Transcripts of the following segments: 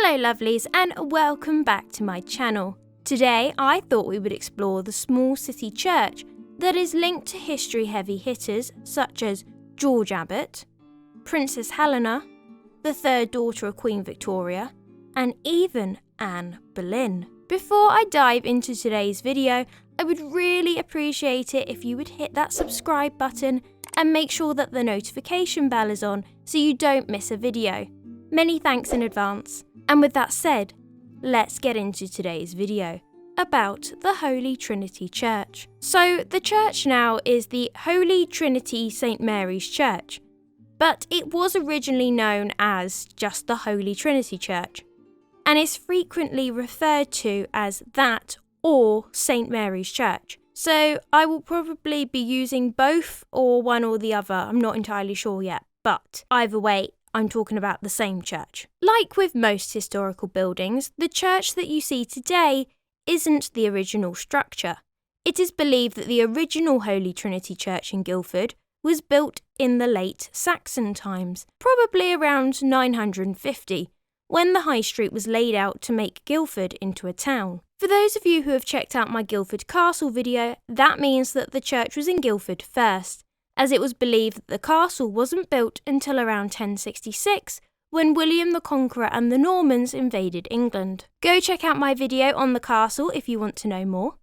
Hello lovelies and welcome back to my channel. Today I thought we would explore the small city church that is linked to history heavy hitters such as George Abbott, Princess Helena, the third daughter of Queen Victoria, and even Anne Boleyn. Before I dive into today's video, I would really appreciate it if you would hit that subscribe button and make sure that the notification bell is on so you don't miss a video. Many thanks in advance. And with that said, let's get into today's video about the Holy Trinity Church. So the church now is the Holy Trinity St. Mary's Church, but it was originally known as just the Holy Trinity Church, and is frequently referred to as that or St. Mary's Church. So I will probably be using both or one or the other, I'm not entirely sure yet, but either way, I'm talking about the same church. Like with most historical buildings, the church that you see today isn't the original structure. It is believed that the original Holy Trinity Church in Guildford was built in the late Saxon times, probably around 950, when the high street was laid out to make Guildford into a town. For those of you who have checked out my Guildford Castle video, that means that the church was in Guildford first, as it was believed that the castle wasn't built until around 1066, when William the Conqueror and the Normans invaded England. Go check out my video on the castle if you want to know more.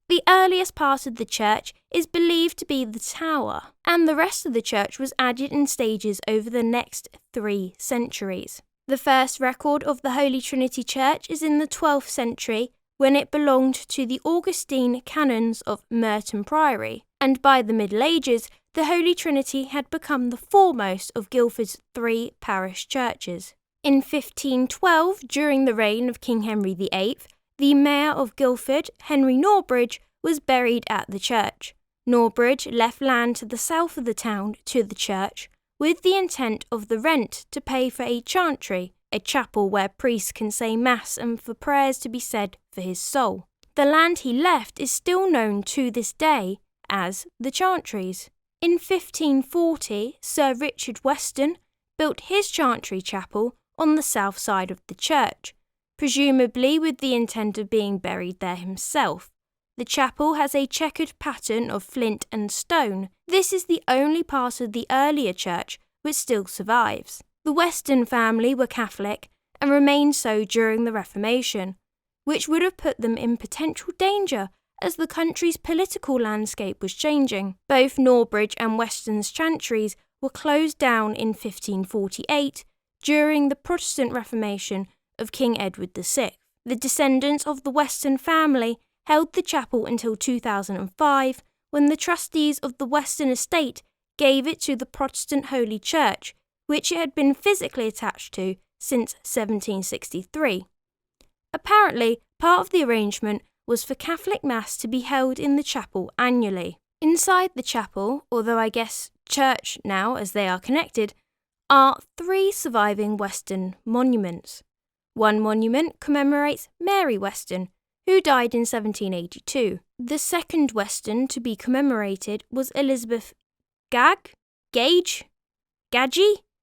The earliest part of the church is believed to be the tower, and the rest of the church was added in stages over the next 3 centuries. The first record of the Holy Trinity Church is in the 12th century, when it belonged to the Augustine canons of Merton Priory, and by the Middle Ages, the Holy Trinity had become the foremost of Guildford's 3 parish churches. In 1512, during the reign of King Henry VIII, the Mayor of Guildford, Henry Norbridge, was buried at the church. Norbridge left land to the south of the town to the church, with the intent of the rent to pay for a chantry, a chapel where priests can say mass and for prayers to be said for his soul. The land he left is still known to this day as the Chantries. In 1540, Sir Richard Weston built his chantry chapel on the south side of the church, presumably with the intent of being buried there himself. The chapel has a checkered pattern of flint and stone. This is the only part of the earlier church which still survives. The Weston family were Catholic and remained so during the Reformation, which would have put them in potential danger as the country's political landscape was changing. Both Norbridge and Weston's chantries were closed down in 1548 during the Protestant Reformation of King Edward VI. The descendants of the Weston family held the chapel until 2005, when the trustees of the Weston estate gave it to the Protestant Holy Church, which it had been physically attached to since 1763. Apparently, part of the arrangement was for Catholic Mass to be held in the chapel annually. Inside the chapel, although I guess church now as they are connected, are 3 surviving Weston monuments. One monument commemorates Mary Weston, who died in 1782. The second Weston to be commemorated was Elizabeth Gage,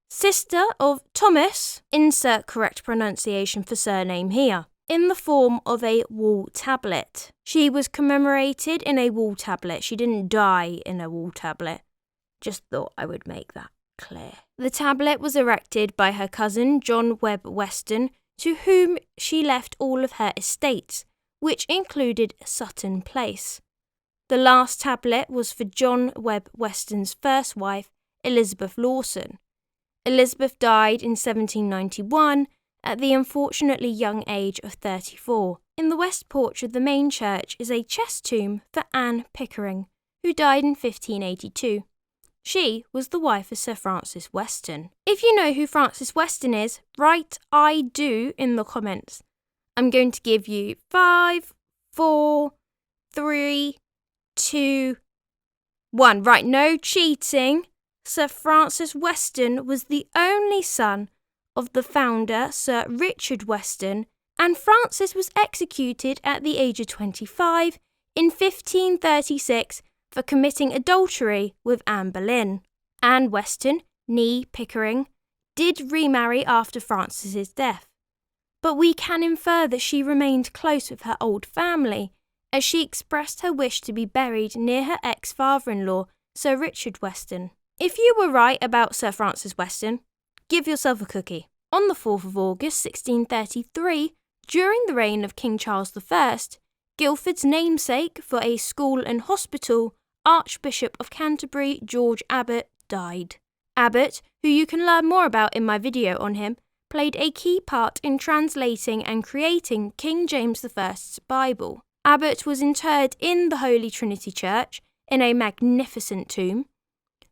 sister of Thomas, insert correct pronunciation for surname here, in the form of a wall tablet. She was commemorated in a wall tablet. She didn't die in a wall tablet. Just thought I would make that clear. The tablet was erected by her cousin John Webb Weston, to whom she left all of her estates, which included Sutton Place. The last tablet was for John Webb Weston's first wife, Elizabeth Lawson. Elizabeth died in 1791 at the unfortunately young age of 34. In the west porch of the main church is a chest tomb for Anne Pickering, who died in 1582. She was the wife of Sir Francis Weston. If you know who Francis Weston is, write "I do" in the comments. I'm going to give you 5, 4, 3, 2, 1. Right, no cheating. Sir Francis Weston was the only son of the founder, Sir Richard Weston, and Francis was executed at the age of 25 in 1536 for committing adultery with Anne Boleyn. Anne Weston, née Pickering, did remarry after Francis's death, but we can infer that she remained close with her old family, as she expressed her wish to be buried near her ex-father-in-law, Sir Richard Weston. If you were right about Sir Francis Weston, give yourself a cookie. On the 4th of August 1633, during the reign of King Charles I, Guildford's namesake for a school and hospital, Archbishop of Canterbury George Abbot, died. Abbot, who you can learn more about in my video on him, played a key part in translating and creating King James I's Bible. Abbot was interred in the Holy Trinity Church in a magnificent tomb.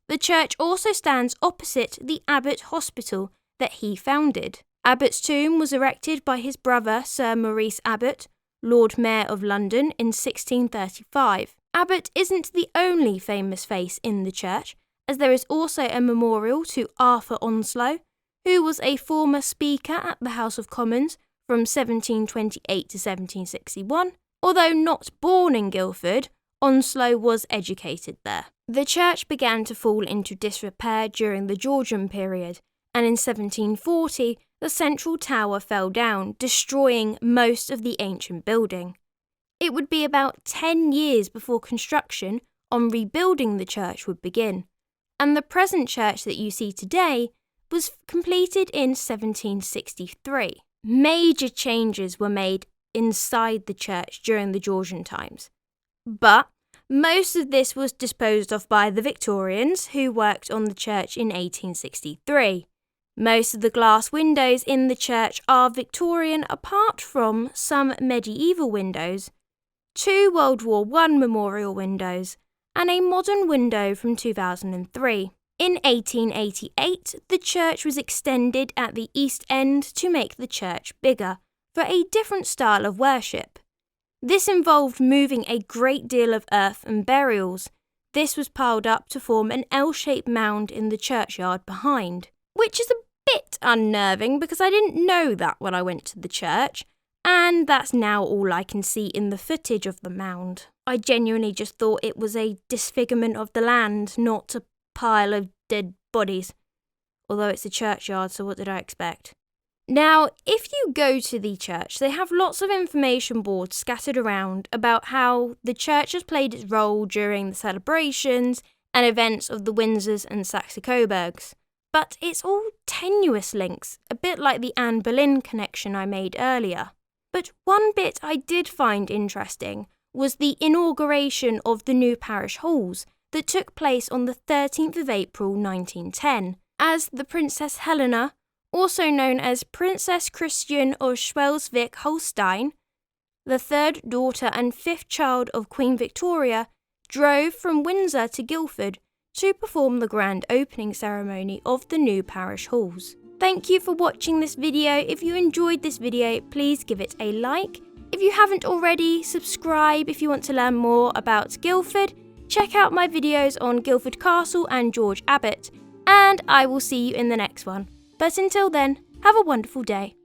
The church also stands opposite the Abbot Hospital that he founded. Abbot's tomb was erected by his brother Sir Maurice Abbot, Lord Mayor of London, in 1635. Abbot isn't the only famous face in the church, as there is also a memorial to Arthur Onslow, who was a former Speaker at the House of Commons from 1728 to 1761. Although not born in Guildford, Onslow was educated there. The church began to fall into disrepair during the Georgian period, and in 1740 the central tower fell down, destroying most of the ancient building. It would be about 10 years before construction on rebuilding the church would begin, and the present church that you see today was completed in 1763. Major changes were made inside the church during the Georgian times, but most of this was disposed of by the Victorians, who worked on the church in 1863. Most of the glass windows in the church are Victorian, apart from some medieval windows, 2 World War I memorial windows, and a modern window from 2003. In 1888, the church was extended at the east end to make the church bigger, for a different style of worship. This involved moving a great deal of earth and burials. This was piled up to form an L-shaped mound in the churchyard behind, which is a bit unnerving because I didn't know that when I went to the church, and that's now all I can see in the footage of the mound. I genuinely just thought it was a disfigurement of the land, not a pile of dead bodies. Although it's a churchyard, so what did I expect? Now, if you go to the church, they have lots of information boards scattered around about how the church has played its role during the celebrations and events of the Windsors and Saxe-Coburgs. But it's all tenuous links, a bit like the Anne Boleyn connection I made earlier. But one bit I did find interesting was the inauguration of the new parish halls that took place on the 13th of April 1910, as the Princess Helena, also known as Princess Christian of Schleswig-Holstein, the 3rd daughter and 5th child of Queen Victoria, drove from Windsor to Guildford to perform the grand opening ceremony of the new parish halls. Thank you for watching this video. If you enjoyed this video, please give it a like. If you haven't already, subscribe if you want to learn more about Guildford. Check out my videos on Guildford Castle and George Abbot, and I will see you in the next one. But until then, have a wonderful day.